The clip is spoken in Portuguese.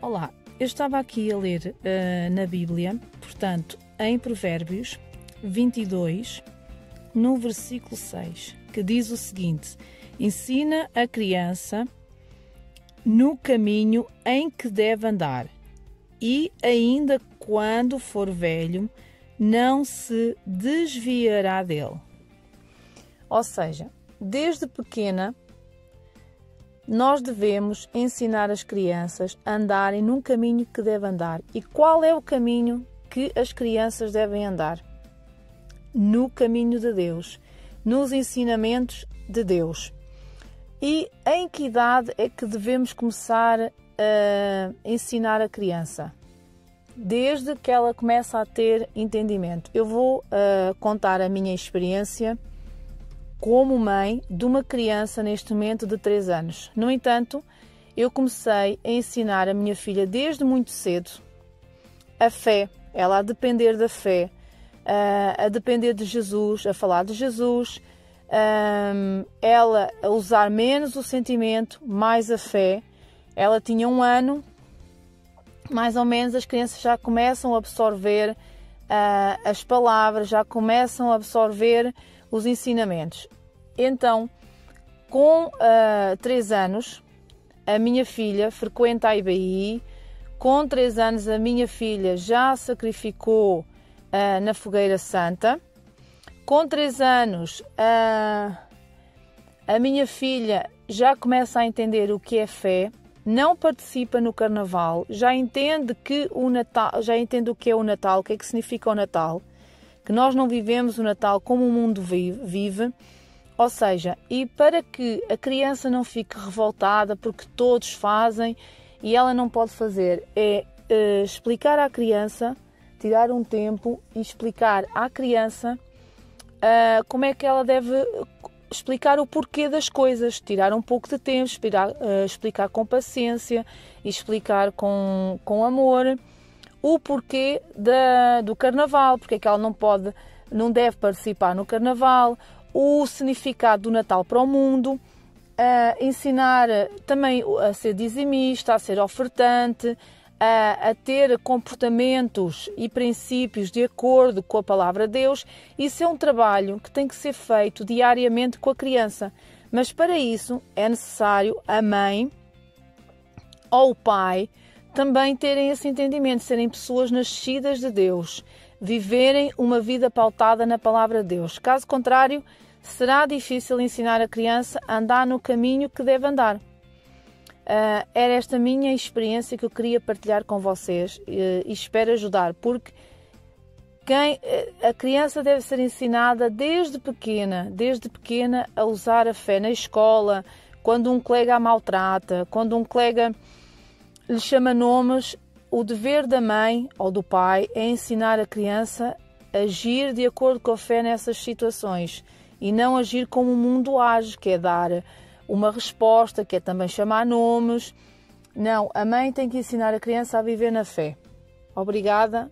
Olá, eu estava aqui a ler na Bíblia, portanto, em Provérbios 22, no versículo 6, que diz o seguinte: ensina a criança no caminho em que deve andar, e ainda quando for velho, não se desviará dele. Ou seja, desde pequena, nós devemos ensinar as crianças a andarem num caminho que devem andar. E qual é o caminho que as crianças devem andar? No caminho de Deus, nos ensinamentos de Deus. E em que idade é que devemos começar a ensinar a criança? Desde que ela começa a ter entendimento. Eu vou contar a minha experiência como mãe de uma criança neste momento de 3 anos. No entanto, eu comecei a ensinar a minha filha desde muito cedo a fé, ela a depender da fé, a depender de Jesus, a falar de Jesus, ela a usar menos o sentimento, mais a fé. Ela tinha 1 ano, mais ou menos as crianças já começam a absorver as palavras, já começam a absorver os ensinamentos. Então, com 3 anos, a minha filha frequenta a IBI. Com 3 anos, a minha filha já sacrificou na Fogueira Santa. Com 3 anos, a minha filha já começa a entender o que é fé, não participa no Carnaval, já entende que o Natal, já entende o que é o Natal, o que é que significa o Natal, que nós não vivemos o Natal como o mundo vive. Ou seja, e para que a criança não fique revoltada porque todos fazem e ela não pode fazer, é explicar à criança, tirar um tempo e explicar à criança como é que ela deve explicar o porquê das coisas, tirar um pouco de tempo, explicar com paciência, explicar com amor o porquê do Carnaval, porque é que ela não deve participar no Carnaval, o significado do Natal para o mundo, ensinar também a ser dizimista, a ser ofertante, a ter comportamentos e princípios de acordo com a palavra de Deus. Isso é um trabalho que tem que ser feito diariamente com a criança, mas para isso é necessário a mãe ou o pai também terem esse entendimento, serem pessoas nascidas de Deus, viverem uma vida pautada na palavra de Deus. Caso contrário, será difícil ensinar a criança a andar no caminho que deve andar. Era esta minha experiência que eu queria partilhar com vocês e espero ajudar, porque a criança deve ser ensinada desde pequena a usar a fé na escola, quando um colega a maltrata, quando um colega lhe chama nomes. O dever da mãe ou do pai é ensinar a criança a agir de acordo com a fé nessas situações e não agir como o mundo age, que é dar uma resposta, que é também chamar nomes. Não, a mãe tem que ensinar a criança a viver na fé. Obrigada